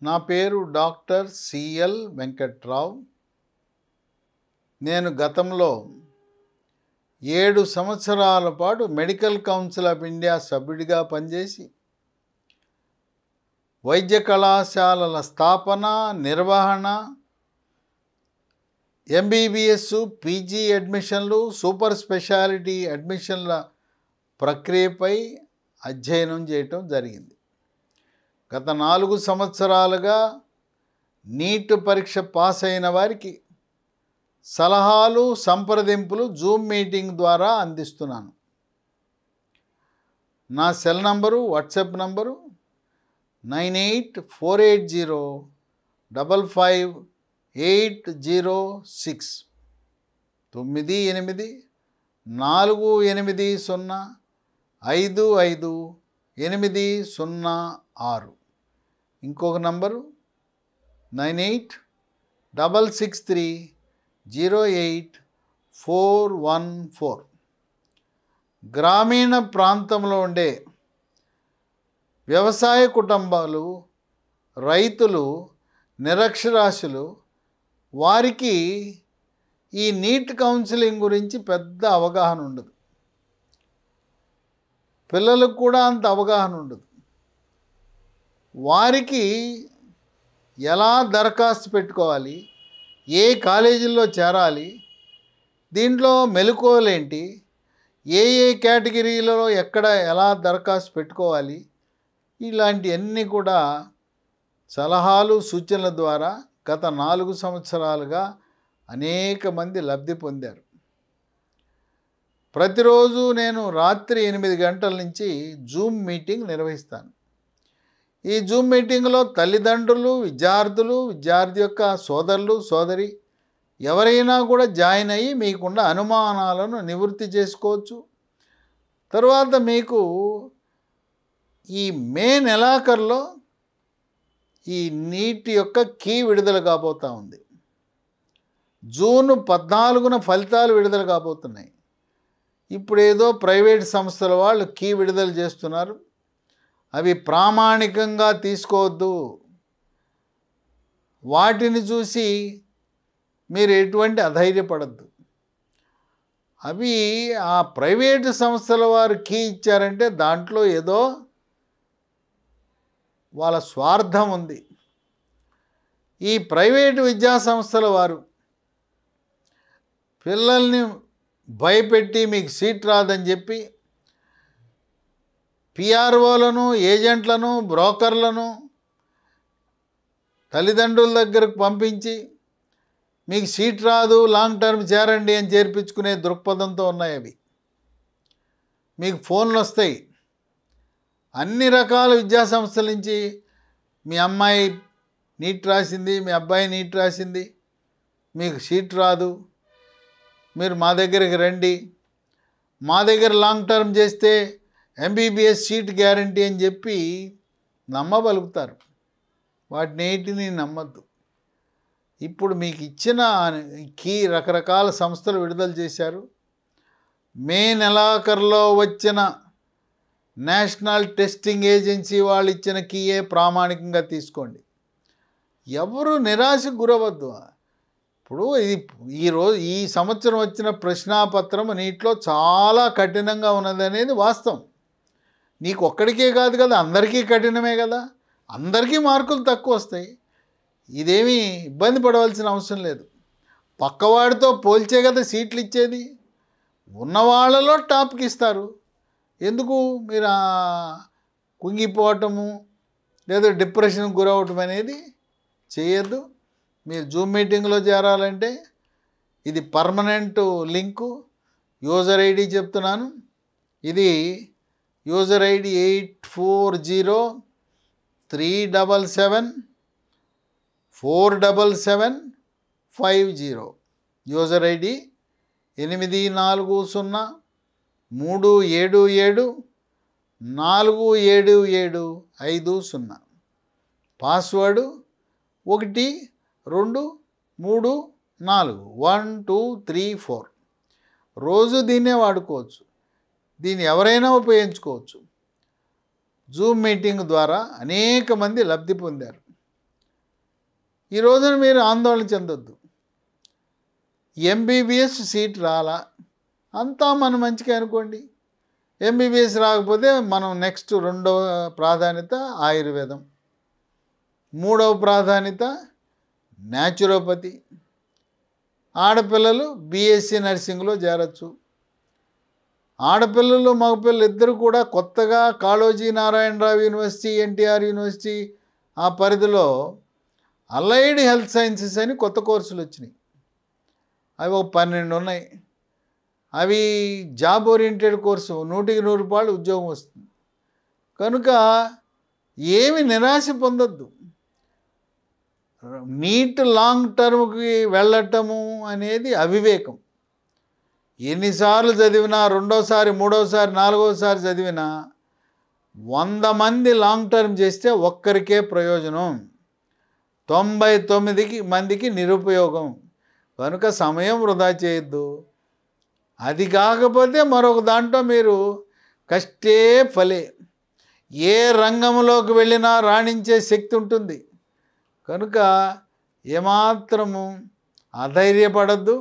నా పేరు doctor CL Venkatrao. నేను గతంలో 7 సంవత్సరాల పాటు మెడికల్ కౌన్సిల్ ఆఫ్ ఇండియా సభ్యుడిగా పనిచేసి వైద్య కళాశాలల స్థాపన, నిర్వహణ, ఎంబీబీఎస్, పీజీ అడ్మిషన్లు, సూపర్ స్పెషాలిటీ అడ్మిషన్ల ప్రక్రియపై అధ్యయనం చేయటం జరిగింది. గత 4 సంవత్సరాలుగా నీట్ పరీక్ష పాస్ అయిన వారికి సలహాలు, సంప్రదింపులు జూమ్ మీటింగ్ ద్వారా అందిస్తున్నాను. నా సెల్ నంబరు, వాట్సాప్ నంబరు 9848055806 9848055806. ఇంకొక నంబరు 9866308414. గ్రామీణ ప్రాంతంలో ఉండే వ్యవసాయ కుటుంబాలు, రైతులు, నిరక్షరాస్యులు, వారికి ఈ నీట్ కౌన్సిలింగ్ గురించి పెద్ద అవగాహన ఉండదు. పిల్లలకు కూడా అంత అవగాహన ఉండదు. వారికి ఎలా దరఖాస్తు పెట్టుకోవాలి, ఏ కాలేజీల్లో చేరాలి, దీంట్లో మెలకువలేంటి, ఏ కేటగిరీలలో ఎక్కడ ఎలా దరఖాస్తు పెట్టుకోవాలి, ఇలాంటివన్నీ కూడా సలహాలు, సూచనల ద్వారా గత 4 సంవత్సరాలుగా అనేక మంది లబ్ధి పొందారు. ప్రతిరోజు నేను రాత్రి 8 గంటల నుంచి జూమ్ మీటింగ్ నిర్వహిస్తాను. ఈ జూమ్ మీటింగ్లో తల్లిదండ్రులు, విద్యార్థి యొక్క సోదరులు, సోదరి ఎవరైనా కూడా జాయిన్ అయ్యి మీకున్న అనుమానాలను నివృత్తి చేసుకోవచ్చు. తర్వాత మీకు ఈ మే నెలాఖరులో ఈ నీట్ యొక్క కీ విడుదల కాబోతూ ఉంది. జూన్ 14న ఫలితాలు విడుదల కాబోతున్నాయి. ఇప్పుడేదో ప్రైవేట్ సంస్థల వాళ్ళు కీ విడుదల చేస్తున్నారు. అవి ప్రామాణికంగా తీసుకోవద్దు. వాటిని చూసి మీరు ఎటువంటి అధైర్యపడద్దు. అవి ఆ ప్రైవేటు సంస్థల వారు కీ ఇచ్చారంటే దాంట్లో ఏదో వాళ్ళ స్వార్థం ఉంది. ఈ ప్రైవేటు విద్యా సంస్థల వారు పిల్లల్ని భయపెట్టి మీకు సీట్ రాదని చెప్పి పిఆర్ఓలను, ఏజెంట్లను, బ్రోకర్లను తల్లిదండ్రుల దగ్గరకు పంపించి మీకు సీట్ రాదు, లాంగ్ టర్మ్ చేరండి అని చేర్పించుకునే దృక్పథంతో ఉన్నాయి అవి. మీకు ఫోన్లు వస్తాయి అన్ని రకాల విద్యాసంస్థల నుంచి. మీ అమ్మాయి నీట్ రాసింది, మీ అబ్బాయి నీట్ రాసింది, మీకు సీట్ రాదు, మీరు మా దగ్గరికి రండి, మా దగ్గర లాంగ్ టర్మ్ చేస్తే ఎంబీబీఎస్ సీట్ గ్యారంటీ అని చెప్పి నమ్మబలుగుతారు. వాటిని నమ్మద్దు. ఇప్పుడు మీకు ఇచ్చిన కీ రకరకాల సంస్థలు విడుదల చేశారు. మే నెలాఖరులో వచ్చిన నేషనల్ టెస్టింగ్ ఏజెన్సీ వాళ్ళు ఇచ్చిన కీయే ప్రామాణికంగా తీసుకోండి. ఎవరు నిరాశకు గురవద్దు. ఇప్పుడు ఈ సంవత్సరం వచ్చిన ప్రశ్నాపత్రం నీటిలో చాలా కఠినంగా ఉన్నదనేది వాస్తవం. నీకు ఒక్కడికే కాదు కదా, అందరికీ కఠినమే కదా, అందరికీ మార్కులు తక్కువ వస్తాయి. ఇదేమీ ఇబ్బంది పడవలసిన అవసరం లేదు. పక్కవాడితో పోల్చే కదా సీట్లు ఇచ్చేది. ఉన్నవాళ్ళలో టాప్కి ఇస్తారు. ఎందుకు మీరు కుంగిపోవటము లేదా డిప్రెషన్కి గురవటం అనేది చేయొద్దు. మీరు జూమ్ మీటింగ్లో చేరాలంటే ఇది పర్మనెంట్ లింకు. యూజర్ ఐడి చెప్తున్నాను. ఇది user ID 8407747750. User ID 840747747750. Password 1234. రోజు దీన్నే వాడుకోవచ్చు. దీన్ని ఎవరైనా ఉపయోగించుకోవచ్చు. జూమ్ మీటింగ్ ద్వారా అనేక మంది లబ్ధి పొందారు. ఈ రోజున మీరు ఆందోళన చెందొద్దు. ఎంబీబీఎస్ సీట్ రాలా, అంతా మన మంచిగా అనుకోండి. ఎంబీబీఎస్ రాకపోతే మనం నెక్స్ట్ రెండవ ప్రాధాన్యత ఆయుర్వేదం, మూడవ ప్రాధాన్యత న్యాచురోపతి. ఆడపిల్లలు బీఎస్సీ నర్సింగ్లో చేరచ్చు. ఆడపిల్లలు మగపిల్లలు ఇద్దరు కూడా కొత్తగా కాళోజీ నారాయణరావు యూనివర్సిటీ, ఎన్టీఆర్ యూనివర్సిటీ ఆ పరిధిలో అలైడ్ హెల్త్ సైన్సెస్ అని కొత్త కోర్సులు వచ్చినాయి. అవి ఒక 12 ఉన్నాయి. అవి జాబ్ ఓరియంటెడ్ కోర్సు, 100కి 100 రూపాయలు ఉద్యోగం వస్తుంది. కనుక ఏమి నిరాశ పొందొద్దు. నీట్ లాంగ్ టర్మ్కి వెళ్ళటము అనేది అవివేకం. ఎన్నిసార్లు చదివినా, రెండోసారి, మూడోసారి, నాలుగోసారి చదివినా 100 మంది లాంగ్ టర్మ్ చేస్తే ఒక్కరికే ప్రయోజనం, 99 మందికి నిరుపయోగం. కనుక సమయం వృధా చేయొద్దు. అది కాకపోతే మరొక దాంట్లో మీరు కష్టే ఫలే, ఏ రంగంలోకి వెళ్ళినా రాణించే శక్తి ఉంటుంది. కనుక ఏమాత్రము అధైర్యపడద్దు.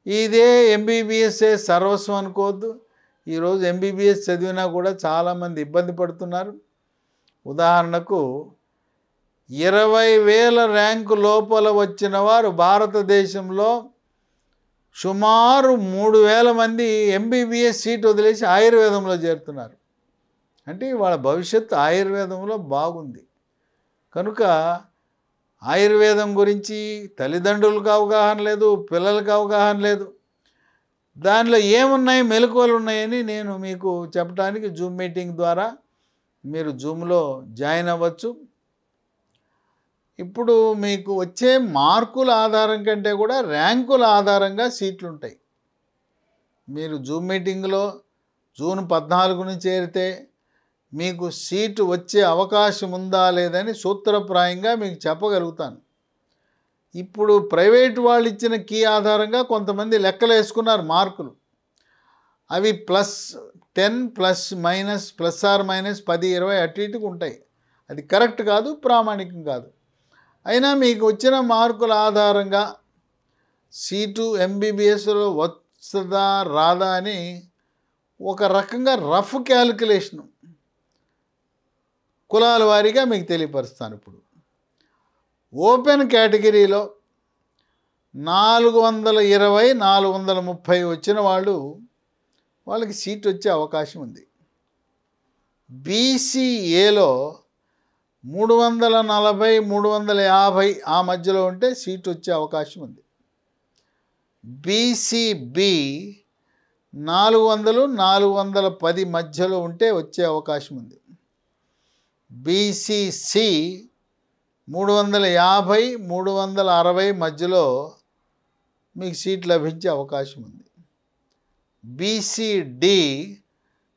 ఇదే ఎంబీబీఎస్ఏ సర్వస్వం అనుకోవద్దు. ఈరోజు ఎంబీబీఎస్ చదివినా కూడా చాలామంది ఇబ్బంది పడుతున్నారు. ఉదాహరణకు 20,000 ర్యాంకు లోపల వచ్చిన వారు భారతదేశంలో సుమారు 3,000 మంది ఎంబీబీఎస్ సీట్ వదిలేసి ఆయుర్వేదంలో చేరుతున్నారు. అంటే వాళ్ళ భవిష్యత్తు ఆయుర్వేదంలో బాగుంది. కనుక ఆయుర్వేదం గురించి తల్లిదండ్రులకు అవగాహన లేదు, పిల్లలకు అవగాహన లేదు. దానిలో ఏమున్నాయి, మెలకువలు ఉన్నాయని నేను మీకు చెప్పడానికి జూమ్ మీటింగ్ ద్వారా మీరు జూమ్లో జాయిన్ అవ్వచ్చు. ఇప్పుడు మీకు వచ్చే మార్కుల ఆధారం కంటే కూడా ర్యాంకుల ఆధారంగా సీట్లు ఉంటాయి. మీరు జూమ్ మీటింగ్లో జూన్ 14 చేరితే మీకు సీటు వచ్చే అవకాశం ఉందా లేదని సూత్రప్రాయంగా మీకు చెప్పగలుగుతాను. ఇప్పుడు ప్రైవేట్ వాళ్ళు ఇచ్చిన కీ ఆధారంగా కొంతమంది లెక్కలు వేసుకున్నారు మార్కులు. అవి +10 ± +10, 20 అటు ఇటుకు ఉంటాయి. అది కరెక్ట్ కాదు, ప్రామాణికం కాదు. అయినా మీకు వచ్చిన మార్కుల ఆధారంగా సీటు ఎంబీబీఎస్లో వస్తుందా రాదా అని ఒక రకంగా రఫ్ క్యాలిక్యులేషను కులాల వారీగా మీకు తెలియపరుస్తాను. ఇప్పుడు ఓపెన్ కేటగిరీలో 420, 430 వచ్చిన వాళ్ళకి సీట్ వచ్చే అవకాశం ఉంది. బీసీఏలో 340, 350 ఆ మధ్యలో ఉంటే సీట్ వచ్చే అవకాశం ఉంది. బీసీబీ 400, 410 మధ్యలో ఉంటే వచ్చే అవకాశం ఉంది. బీసీసీ 350, 360 మధ్యలో మీకు సీట్ లభించే అవకాశం ఉంది. బీసీడి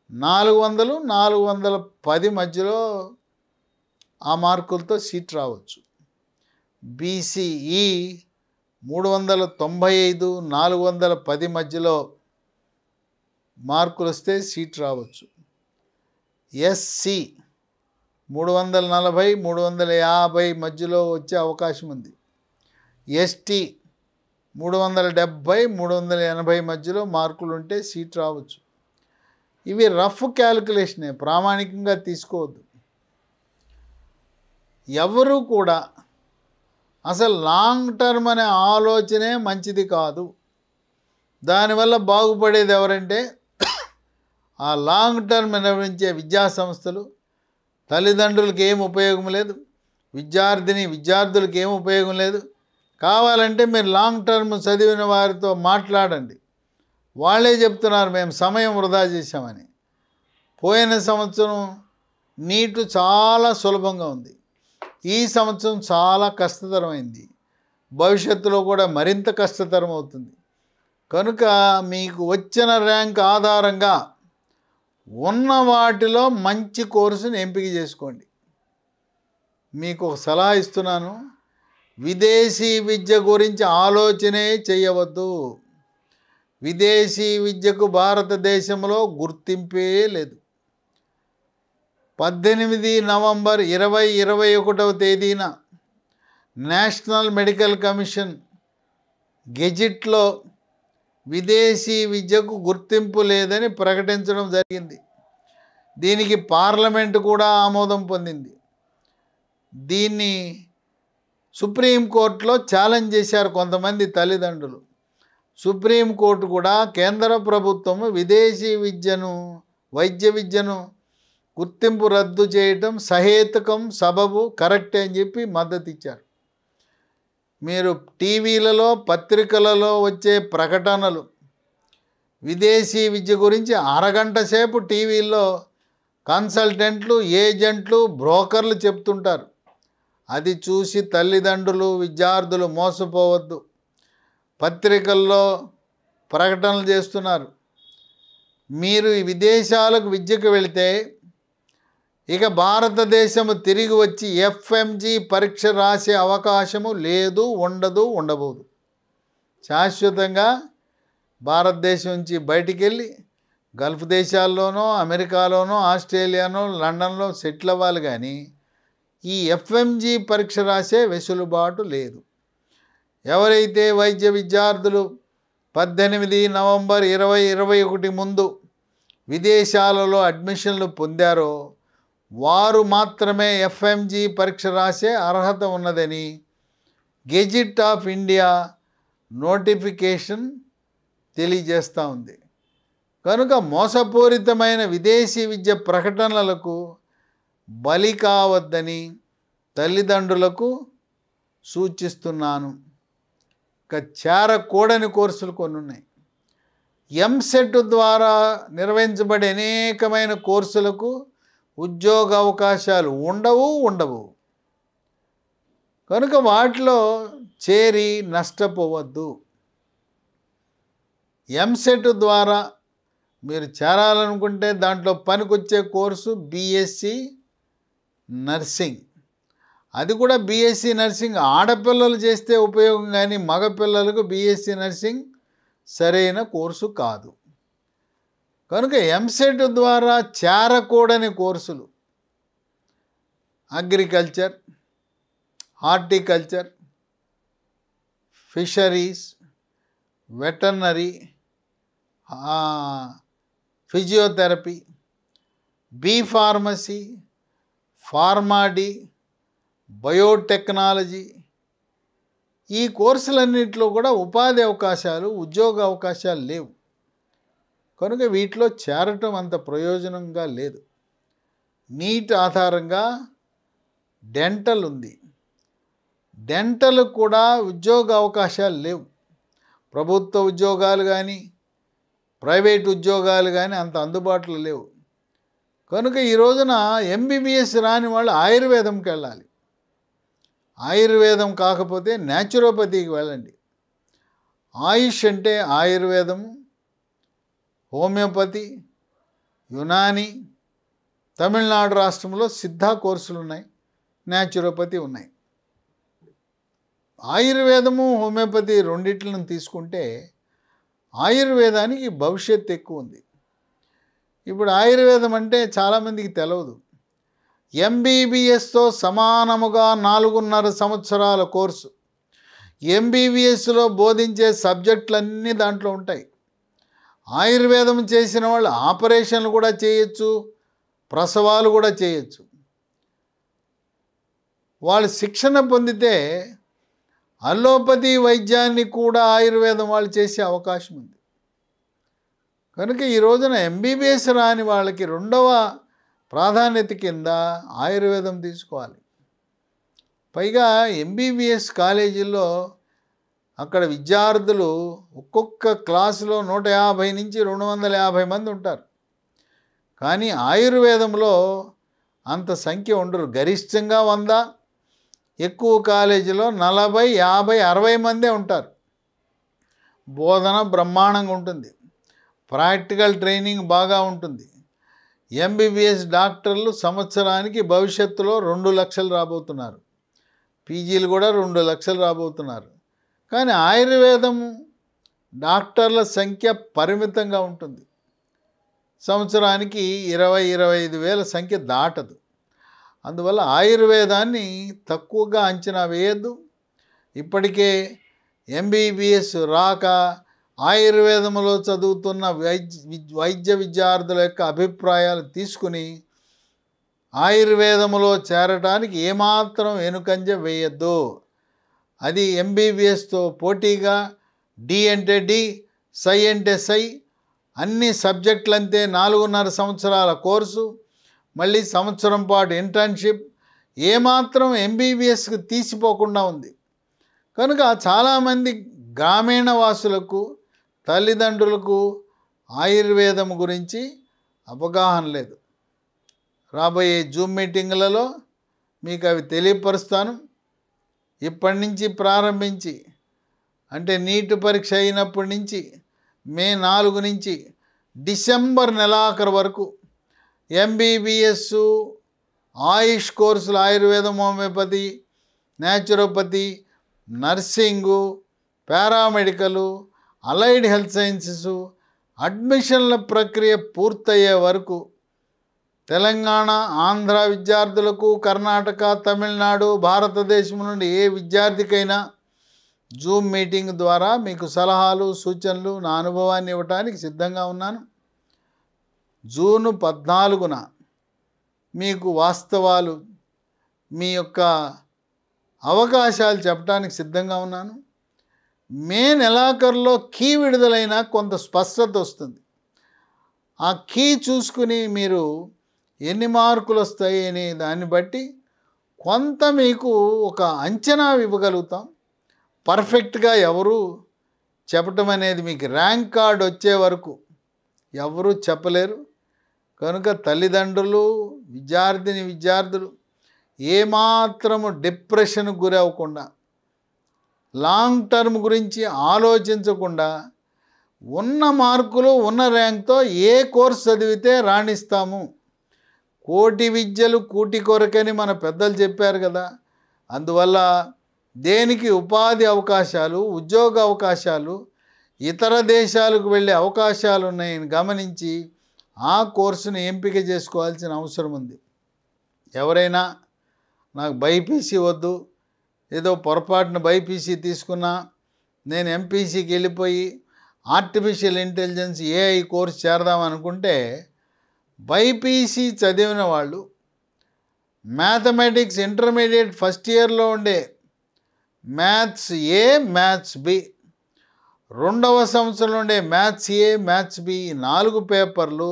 400, 410 మధ్యలో ఆ మార్కులతో సీట్ రావచ్చు. బీసీఈ 395, 410 మధ్యలో మార్కులు వస్తే సీట్ రావచ్చు. ఎస్సీ 340, 350 మధ్యలో వచ్చే అవకాశం ఉంది. ఎస్టీ 370, 380 మధ్యలో మార్కులు ఉంటే సీట్ రావచ్చు. ఇవి రఫ్ క్యాలిక్యులేషనే, ప్రామాణికంగా తీసుకోవద్దు. ఎవరు కూడా అసలు లాంగ్ టర్మ్ అనే ఆలోచనే మంచిది కాదు. దానివల్ల బాగుపడేది ఎవరంటే ఆ లాంగ్ టర్మ్ నిర్వహించే విద్యా సంస్థలు. తల్లిదండ్రులకి ఏం ఉపయోగం లేదు, విద్యార్థులకు ఏం ఉపయోగం లేదు. కావాలంటే మీరు లాంగ్ టర్మ్ చదివిన వారితో మాట్లాడండి. వాళ్ళే చెప్తున్నారు మేము సమయం వృధా చేశామని. పోయిన సంవత్సరం నీటు చాలా సులభంగా ఉంది, ఈ సంవత్సరం చాలా కష్టతరమైంది, భవిష్యత్తులో కూడా మరింత కష్టతరం అవుతుంది. కనుక మీకు వచ్చిన ర్యాంక్ ఆధారంగా ఉన్న వాటిలో మంచి కోర్సుని ఎంపిక చేసుకోండి. మీకు ఒక సలహా ఇస్తున్నాను, విదేశీ విద్య గురించి ఆలోచనే చేయవద్దు. విదేశీ విద్యకు భారతదేశంలో గుర్తింపే లేదు. 18 నవంబర్ 2021 తేదీన నేషనల్ మెడికల్ కమిషన్ గెజిట్లో విదేశీ విద్యకు గుర్తింపు లేదని ప్రకటించడం జరిగింది. దీనికి పార్లమెంటు కూడా ఆమోదం పొందింది. దీన్ని సుప్రీంకోర్టులో ఛాలెంజ్ చేశారు కొంతమంది తల్లిదండ్రులు. సుప్రీంకోర్టు కూడా కేంద్ర ప్రభుత్వం విదేశీ విద్యను, వైద్య విద్యను గుర్తింపు రద్దు చేయటం సహేతుకం, సబబు, కరెక్టే అని చెప్పి మద్దతు ఇచ్చారు. మీరు టీవీలలో, పత్రికలలో వచ్చే ప్రకటనలు విదేశీ విద్య గురించి అరగంట సేపు టీవీల్లో కన్సల్టెంట్లు, ఏజెంట్లు, బ్రోకర్లు చెప్తుంటారు. అది చూసి తల్లిదండ్రులు, విద్యార్థులు మోసపోవద్దు. పత్రికల్లో ప్రకటనలు చేస్తున్నారు. మీరు ఈ విదేశాలకు విద్యకు వెళితే ఇక భారతదేశము తిరిగి వచ్చి ఎఫ్ఎంజీ పరీక్ష రాసే అవకాశము లేదు, ఉండదు, ఉండబోదు. శాశ్వతంగా భారతదేశం నుంచి బయటికి వెళ్ళి గల్ఫ్ దేశాల్లోనో, అమెరికాలోనో, ఆస్ట్రేలియానో, లండన్లో సెటిల్ అవ్వాలి. కానీ ఈ ఎఫ్ఎంజీ పరీక్ష రాసే వెసులుబాటు లేదు. ఎవరైతే వైద్య విద్యార్థులు 18 నవంబర్ 2021 ముందు విదేశాలలో అడ్మిషన్లు పొందారో వారు మాత్రమే ఎఫ్ఎంజీ పరీక్ష రాసే అర్హత ఉన్నదని గెజిట్ ఆఫ్ ఇండియా నోటిఫికేషన్ తెలియజేస్తూ ఉంది. కనుక మోసపూరితమైన విదేశీ విద్య ప్రకటనలకు బలి కావద్దని తల్లిదండ్రులకు సూచిస్తున్నాను. ఇక చేరకూడని కోర్సులు కొన్ని ఉన్నాయి. ఎంసెట్ ద్వారా నిర్వహించబడే అనేకమైన కోర్సులకు ఉద్యోగ అవకాశాలు ఉండవు. కనుక వాటిలో చేరి నష్టపోవద్దు. ఎంసెట్ ద్వారా మీరు చేరాలనుకుంటే దాంట్లో పనికొచ్చే కోర్సు బీఎస్సీ నర్సింగ్. అది కూడా బీఎస్సీ నర్సింగ్ ఆడపిల్లలు చేస్తే ఉపయోగం, కానీ మగపిల్లలకు బీఎస్సీ నర్సింగ్ సరైన కోర్సు కాదు. కనుక ఎంసెట్ ద్వారా చేరకూడని కోర్సులు agriculture, horticulture, fisheries, veterinary, physiotherapy, B pharmacy, PharmD, biotechnology, ఈ కోర్సులన్నింటిలో కూడా ఉపాధి అవకాశాలు, ఉద్యోగ అవకాశాలు లేవు. కనుక వీటిలో చేరటం అంత ప్రయోజనంగా లేదు. నీట్ ఆధారంగా డెంటల్ ఉంది. డెంటల్ కూడా ఉద్యోగ అవకాశాలు లేవు. ప్రభుత్వ ఉద్యోగాలు కానీ ప్రైవేట్ ఉద్యోగాలు కానీ అంత అందుబాటులో లేవు. కనుక ఈ రోజున ఎంబీబీఎస్ రాని వాళ్ళు ఆయుర్వేదంకి వెళ్ళాలి. ఆయుర్వేదం కాకపోతే న్యాచురోపతికి వెళ్ళండి. ఆయుష్ అంటే ఆయుర్వేదము, హోమియోపతి, యునాని, తమిళనాడు రాష్ట్రంలో సిద్ధా కోర్సులు ఉన్నాయి, న్యాచురోపతి ఉన్నాయి. ఆయుర్వేదము, హోమియోపతి రెండిట్లను తీసుకుంటే ఆయుర్వేదానికి భవిష్యత్తు ఎక్కువ ఉంది. ఇప్పుడు ఆయుర్వేదం అంటే చాలామందికి తెలియదు. ఎంబీబీఎస్తో సమానముగా 4.5 సంవత్సరాల కోర్సు. ఎంబీబీఎస్లో బోధించే సబ్జెక్టులన్నీ దాంట్లో ఉంటాయి. ఆయుర్వేదం చేసిన వాళ్ళు ఆపరేషన్లు కూడా చేయొచ్చు, ప్రసవాలు కూడా చేయొచ్చు. వాళ్ళు శిక్షణ పొందితే అల్లోపతి వైద్యాన్ని కూడా ఆయుర్వేదం వాళ్ళు చేసే అవకాశం ఉంది. కనుక ఈ రోజున ఎంబీబీఎస్ రాని వాళ్ళకి రెండవ ప్రాధాన్యత కింద ఆయుర్వేదం తీసుకోవాలి. పైగా ఎంబీబీఎస్ కాలేజీల్లో అక్కడ విద్యార్థులు ఒక్కొక్క క్లాసులో 150 నుంచి 250 మంది ఉంటారు. కానీ ఆయుర్వేదంలో అంత సంఖ్య ఉండరు. గరిష్టంగా 100, ఎక్కువ కాలేజీలో 40, 50, 60 మందే ఉంటారు. బోధన బ్రహ్మాండంగా ఉంటుంది, ప్రాక్టికల్ ట్రైనింగ్ బాగా ఉంటుంది. ఎంబీబీఎస్ డాక్టర్లు సంవత్సరానికి భవిష్యత్తులో 2 లక్షలు రాబోతున్నారు. పీజీలు కూడా 2 లక్షలు రాబోతున్నారు. కానీ ఆయుర్వేదం డాక్టర్ల సంఖ్య పరిమితంగా ఉంటుంది. సంవత్సరానికి 20-25 వేల సంఖ్య దాటదు. అందువల్ల ఆయుర్వేదాన్ని తక్కువగా అంచనా వేయద్దు. ఇప్పటికే ఎంబీబీఎస్ రాక ఆయుర్వేదంలో చదువుతున్న వైద్య విద్యార్థుల యొక్క అభిప్రాయాలు తీసుకుని ఆయుర్వేదంలో చేరటానికి ఏమాత్రం వెనుకంజ వేయద్దు. అది ఎంబీబీఎస్తో పోటీగా డి అంటే డి, సై అంటే సై, అన్ని సబ్జెక్టులంతే 4.5 సంవత్సరాల కోర్సు, మళ్ళీ సంవత్సరం పాటు ఇంటర్న్షిప్, ఏమాత్రం ఎంబీబీఎస్కి తీసిపోకుండా ఉంది. కనుక చాలామంది గ్రామీణ వాసులకు, తల్లిదండ్రులకు ఆయుర్వేదం గురించి అవగాహన లేదు. రాబోయే జూమ్ మీటింగులలో మీకు అవి తెలియపరుస్తాను. ఇప్పటి నుంచి ప్రారంభించి, అంటే నీట్ పరీక్ష అయినప్పటి నుంచి మే 4 నుంచి డిసెంబర్ నెలాఖరు వరకు ఎంబీబీఎస్, ఆయుష్ కోర్సులు, ఆయుర్వేదం, homeopathy, naturopathy, nursing, paramedical, allied health sciences అడ్మిషన్ల ప్రక్రియ పూర్తయ్యే వరకు తెలంగాణ, ఆంధ్ర విద్యార్థులకు, కర్ణాటక, తమిళనాడు, భారతదేశం నుండి ఏ విద్యార్థికైనా జూమ్ మీటింగ్ ద్వారా మీకు సలహాలు, సూచనలు, నా అనుభవాన్ని ఇవ్వటానికి సిద్ధంగా ఉన్నాను. జూన్ 14న మీకు వాస్తవాలు, మీ యొక్క అవకాశాలు చెప్పడానికి సిద్ధంగా ఉన్నాను. మే నెలాఖరులో కీ విడుదలైన కొంత స్పష్టత వస్తుంది. ఆ కీ చూసుకుని మీరు ఎన్ని మార్కులు వస్తాయి అనే దాన్ని బట్టి కొంత మీకు ఒక అంచనా ఇవ్వగలుగుతాం. పర్ఫెక్ట్గా ఎవరు చెప్పటం అనేది మీకు ర్యాంక్ కార్డ్ వచ్చే వరకు ఎవరు చెప్పలేరు. కనుక తల్లిదండ్రులు, విద్యార్థులు ఏమాత్రము డిప్రెషన్కు గురి అవ్వకుండా, లాంగ్ టర్మ్ గురించి ఆలోచించకుండా, ఉన్న మార్కులు, ఉన్న ర్యాంక్తో ఏ కోర్సు చదివితే రాణిస్తాము. కోటి విద్యలు కూటి కొరకని మన పెద్దలు చెప్పారు కదా. అందువల్ల దేనికి ఉపాధి అవకాశాలు, ఉద్యోగ అవకాశాలు, ఇతర దేశాలకు వెళ్ళే అవకాశాలు ఉన్నాయని గమనించి ఆ కోర్సును ఎంపిక చేసుకోవాల్సిన అవసరం ఉంది. ఎవరైనా నాకు బైపీసీ వద్దు, ఏదో పొరపాటున బైపీసీ తీసుకున్నా, నేను ఎంపీసీకి వెళ్ళిపోయి ఆర్టిఫిషియల్ ఇంటెలిజెన్స్ ఏఐ కోర్సు చేరదామనుకుంటే, బైపీసీ చదివిన వాళ్ళు మ్యాథమెటిక్స్ ఇంటర్మీడియట్ ఫస్ట్ ఇయర్లో ఉండే మ్యాథ్స్ ఏ, మ్యాథ్స్ బి, 2వ సంవత్సరంలో ఉండే మ్యాథ్స్ ఏ, మ్యాథ్స్ బి, 4 పేపర్లు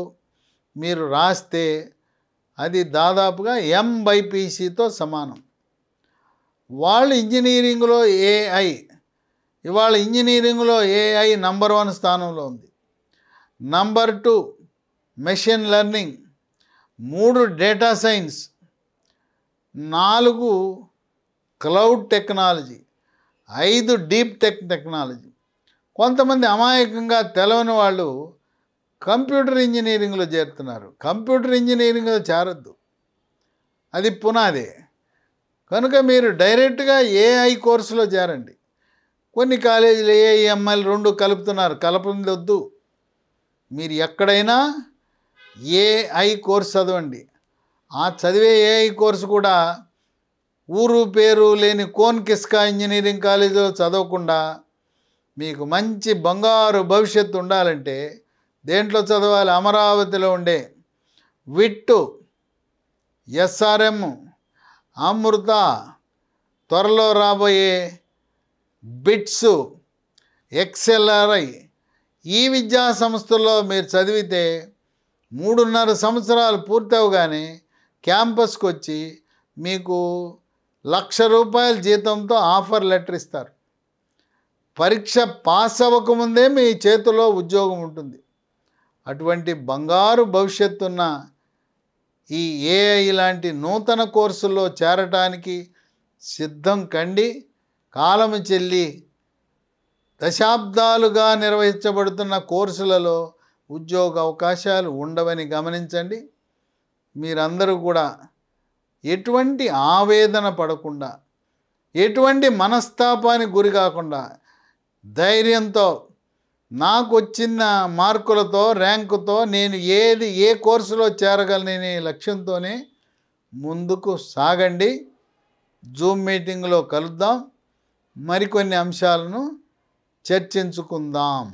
మీరు రాస్తే అది దాదాపుగా ఎంబైపీసీతో సమానం. వాళ్ళు ఇంజనీరింగ్లో ఏఐ, ఇవాళ ఇంజనీరింగ్లో ఏఐ నంబర్ 1 స్థానంలో ఉంది. Number 2 machine learning, 3 data science, 4 cloud technology, 5 deep technology. కొంతమంది అమాయకంగా తెలవని వాళ్ళు కంప్యూటర్ ఇంజనీరింగ్లో చేరుతున్నారు. కంప్యూటర్ ఇంజనీరింగ్లో చేరద్దు, అది పునాదే. కనుక మీరు డైరెక్ట్గా ఏఐ కోర్సులో చేరండి. కొన్ని కాలేజీలు ఏఐ, ఎంఎల్ 2 కలుపుతున్నారు, కలపంది వద్దు. మీరు ఎక్కడైనా ఏఐ కోర్సు చదవండి. ఆ చదివే ఏఐ కోర్సు కూడా ఊరు పేరు లేని కోన్ కిస్కా ఇంజనీరింగ్ కాలేజీలో చదవకుండా మీకు మంచి బంగారు భవిష్యత్తు ఉండాలంటే దేంట్లో చదవాలి? అమరావతిలో ఉండే విట్టు, ఎస్ఆర్ఎం, అమృత, త్వరలో రాబోయే బిట్స్, ఎక్స్ఎల్ఆర్ఐ, ఈ విద్యా సంస్థల్లో మీరు చదివితే 3.5 సంవత్సరాలు పూర్తవగానే క్యాంపస్కి వచ్చి మీకు ₹1,00,000 జీతంతో ఆఫర్ లెటర్ ఇస్తారు. పరీక్ష పాస్ అవ్వకముందే మీ చేతిలో ఉద్యోగం ఉంటుంది. అటువంటి బంగారు భవిష్యత్తున్న ఈ ఏఐ లాంటి నూతన కోర్సుల్లో చేరటానికి సిద్ధం కండి. కాలము చెల్లి దశాబ్దాలుగా నిర్వహించబడుతున్న కోర్సులలో ఉద్యోగ అవకాశాలు ఉండవని గమనించండి. మీరందరూ కూడా ఎటువంటి ఆవేదన పడకుండా, ఎటువంటి మనస్తాపానికి గురి కాకుండా ధైర్యంతో నాకు వచ్చిన మార్కులతో, ర్యాంకుతో నేను ఏ కోర్సులో చేరగలననే లక్ష్యంతోనే ముందుకు సాగండి. జూమ్ మీటింగ్లో కలుద్దాం. మరికొన్ని అంశాలను చర్చించుకుందాం.